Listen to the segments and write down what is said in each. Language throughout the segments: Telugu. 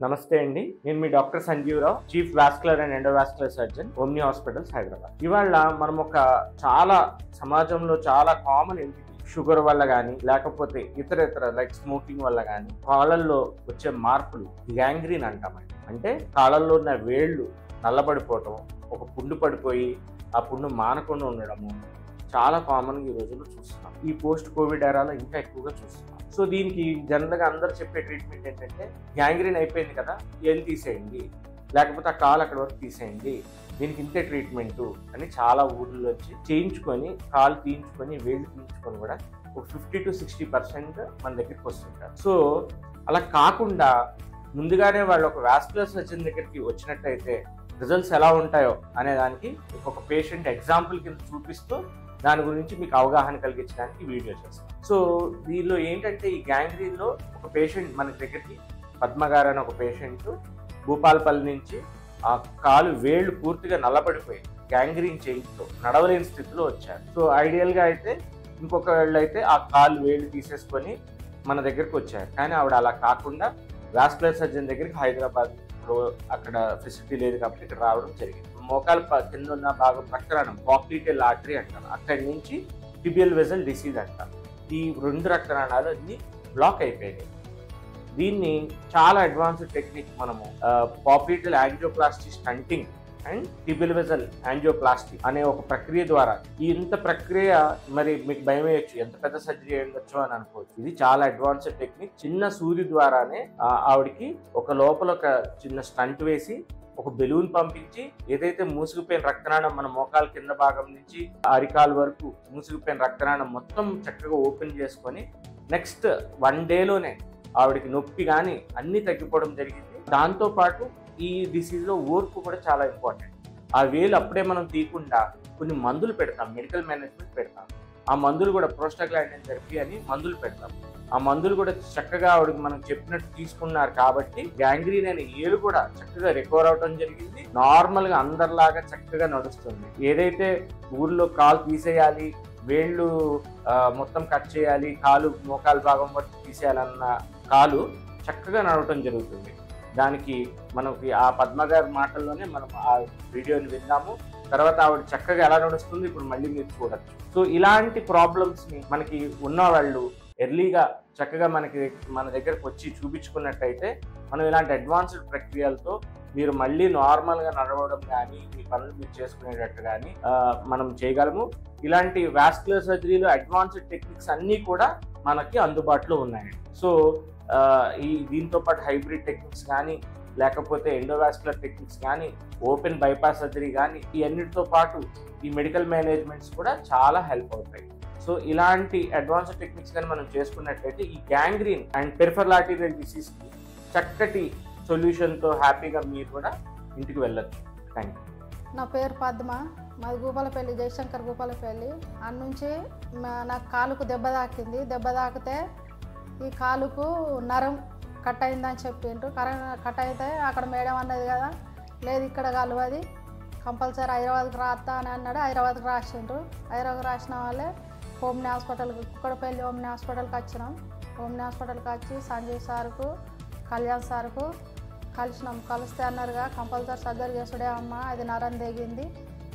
నమస్తే అండి. నేను మీ doctor Sanjeevarao, chief vascular and endovascular surgeon, Omni hospitals Hyderabad. ఇవాళ మనం చాలా సమాజంలో చాలా కామన్ ఏంటి, షుగర్ వల్ల కానీ లేకపోతే ఇతర లైక్ స్మోకింగ్ వల్ల కానీ కాళ్ళల్లో వచ్చే మార్పులు గ్యాంగ్రీన్ అంటామండి. అంటే కాళ్ళల్లో ఉన్న వేళ్ళు నల్లబడిపోవటం, ఒక పుండు పడిపోయి ఆ పుండు మానకుండా ఉండడము చాలా కామన్గా ఈ రోజుల్లో చూస్తున్నాం. ఈ పోస్ట్ కోవిడ్ ఎరాలో ఇంకా ఎక్కువగా చూస్తున్నాం. సో దీనికి జనరల్గా అందరూ చెప్పే ట్రీట్మెంట్ ఏంటంటే, గ్యాంగ్రీన్ అయిపోయింది కదా, ఏళ్ళు తీసేయండి, లేకపోతే ఆ కాలు అక్కడ వరకు తీసేయండి, దీనికి ఇంతే ట్రీట్మెంటు అని చాలా ఊర్లో వచ్చి చేయించుకొని కాలు తీయించుకొని వేళ్ళు తీయించుకొని కూడా ఒక 50 to 60% మన దగ్గరికి వస్తుంటారు. సో అలా కాకుండా ముందుగానే వాళ్ళు ఒక వాస్కులర్ సర్జన్ దగ్గరికి వచ్చినట్టయితే రిజల్ట్స్ ఎలా ఉంటాయో అనే దానికి ఒక పేషెంట్ ఎగ్జాంపుల్ కింద చూపిస్తూ దాని గురించి మీకు అవగాహన కలిగించడానికి వీడియో చేస్తాం. సో దీనిలో ఏంటంటే, ఈ గ్యాంగ్రీన్లో ఒక పేషెంట్ మన దగ్గరికి పద్మ గారు అని ఒక పేషెంట్ భూపాలపల్లి నుంచి ఆ కాలు వేళ్ళు పూర్తిగా నల్లబడిపోయి గ్యాంగ్రీన్ చేయించుతో నడవలేని స్థితిలో వచ్చారు. సో ఐడియల్గా అయితే ఇంకొకళ్ళు అయితే ఆ కాలు వేళ్ళు తీసేసుకొని మన దగ్గరికి వచ్చారు. కానీ ఆవిడ అలా కాకుండా వాస్కులర్ సర్జన్ దగ్గరికి హైదరాబాద్లో అక్కడ ఫెసిలిటీ లేదు కాబట్టి ఇక్కడ రావడం జరిగింది. మోకాలు కింద ఉన్న భాగం రక్తనాళం పాప్లిటల్ ఆర్టరీ అంటారు, అక్కడి నుంచి టిబియల్ వెజల్ డిసీజ్ అంటారు. ఈ 2 రక్తనాళాలు అన్ని బ్లాక్ అయిపోయాయి. దీన్ని చాలా అడ్వాన్స్డ్ టెక్నిక్ మనము popliteal angioplasty stenting and tibial vessel angioplasty అనే ఒక ప్రక్రియ ద్వారా, ఇంత ప్రక్రియ మరి మీకు భయం వేయచ్చు, ఎంత పెద్ద సర్జరీ ఉండొచ్చు అని అనుకోవచ్చు. ఇది చాలా అడ్వాన్స్డ్ టెక్నిక్. చిన్న సూది ద్వారానే ఆవిడికి లోపల ఒక చిన్న స్టంట్ వేసి ఒక బెలూన్ పంపించి ఏదైతే మూసుకుపోయిన రక్తనాళం మన మోకాల కింద భాగం నుంచి అరికాల వరకు మూసుకుపోయిన రక్తనాళం మొత్తం చక్కగా ఓపెన్ చేసుకొని నెక్స్ట్ 1 డేలోనే ఆవిడకి నొప్పి కానీ అన్నీ తగ్గిపోవడం జరిగింది. దాంతోపాటు ఈ డిసీజ్లో ఓర్పు కూడా చాలా ఇంపార్టెంట్. ఆ వేలు అప్పుడే మనం తీయకుండా కొన్ని మందులు పెడతాం, మెడికల్ మేనేజ్మెంట్ పెడతాం. ఆ మందులు కూడా ప్రోస్టాగ్లాండిన్ థెరపీ అని మందులు పెడతాం. ఆ మందులు కూడా చక్కగా ఆవిడకి మనం చెప్పినట్టు తీసుకున్నారు కాబట్టి గ్యాంగ్రీన్ అనే ఏలు కూడా చక్కగా రికవర్ అవడం జరిగింది. నార్మల్గా అందరిలాగా చక్కగా నడుస్తుంది. ఏదైతే ఊర్లో కాలు తీసేయాలి, వేళ్ళు మొత్తం కట్ చేయాలి, కాలు మోకాలు భాగం వరకు తీసేయాలన్న కాలు చక్కగా నడవటం జరుగుతుంది. దానికి మనకి ఆ పద్మ గారి మాటల్లోనే మనం ఆ వీడియోని విన్నాము. తర్వాత ఆవిడ చక్కగా ఎలా నడుస్తుంది ఇప్పుడు మళ్ళీ మీరు చూడొచ్చు. సో ఇలాంటి ప్రాబ్లమ్స్ని మనకి ఉన్నవాళ్ళు ఎర్లీగా చక్కగా మన దగ్గరకు వచ్చి చూపించుకున్నట్టయితే మనం ఇలాంటి అడ్వాన్స్డ్ ప్రక్రియలతో మీరు మళ్ళీ నార్మల్గా నడవడం కానీ మీ పనులు మీరు చేసుకునేటట్టు కానీ మనం చేయగలము. ఇలాంటి వాస్కులర్ సర్జరీలో అడ్వాన్స్డ్ టెక్నిక్స్ అన్నీ కూడా మనకి అందుబాటులో ఉన్నాయి. సో దీంతో పాటు హైబ్రిడ్ టెక్నిక్స్ కానీ లేకపోతే ఎండోవాస్కులర్ టెక్నిక్స్ కానీ ఓపెన్ బైపాస్ సర్జరీ కానీ ఈ అన్నిటితో పాటు ఈ మెడికల్ మేనేజ్మెంట్స్ కూడా చాలా హెల్ప్ అవుతాయి. సో ఇలాంటి అడ్వాన్స్డ్ టెక్నిక్స్ కానీ మనం చేసుకున్నట్లయితే ఈ గ్యాంగ్రీన్ అండ్ పెరిఫెరల్ ఆర్టీరియల్ డిసీజ్కి చక్కటి సొల్యూషన్తో హ్యాపీగా మీరు కూడా ఇంటికి వెళ్ళొచ్చు. Thank you. నా పేరు పద్మ, మాది భూపాలపల్లి, జయశంకర్ భూపాలపల్లి. అన్నుంచి నాకు కాలుకు దెబ్బ తాకింది. దెబ్బ తాకితే ఈ కాలుకు నరం కట్ అయిందని చెప్పిండ్రు. కట్ అయితే అక్కడ మేడం అన్నది కదా, లేదు ఇక్కడ కలవది, కంపల్సరీ హైదరాబాద్కి రాస్తా అని అన్నాడు. హైదరాబాద్కి రాసిండ్రు. హైదరాబాద్కి రాసిన వాళ్ళే ఓమ్ని హాస్పిటల్కి, కుక్కడపల్లి ఓమ్ని హాస్పిటల్కి వచ్చినాం. ఓమ్ని హాస్పిటల్కి వచ్చి సంజయ్ సార్కు, కళ్యాణ్ సార్కు కలిసినాం. కలిస్తే అన్నారుగా కంపల్సరీ సర్జరీ చేసుడే అమ్మ, అది నరం తెగింది,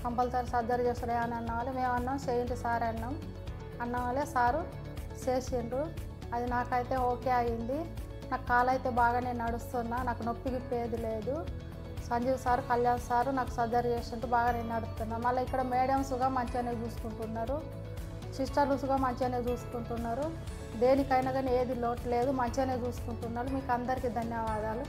కంపల్సరీ సర్జరీ చేసుడే అని అన్న వాళ్ళు. మేము అన్నాం చేయండి సార్ అన్నాం. అన్న వాళ్ళే సారు చేసిండ్రు. అది నాకైతే ఓకే అయింది. నాకు కాలు అయితే బాగానే నడుస్తున్నా, నాకు నొప్పి గిప్పేది లేదు. సంజీవ్ సార్, కళ్యాణ్ సారు నాకు సర్జరీ చేస్తుంటూ బాగానే నడుస్తున్నా. మళ్ళీ ఇక్కడ మేడమ్స్గా మంచిగానే చూసుకుంటున్నారు, సిస్టర్స్గా మంచిగానే చూసుకుంటున్నారు. దేనికైనా కానీ ఏది లోటు లేదు, మంచిగానే చూసుకుంటున్నారు. మీకు అందరికీ ధన్యవాదాలు.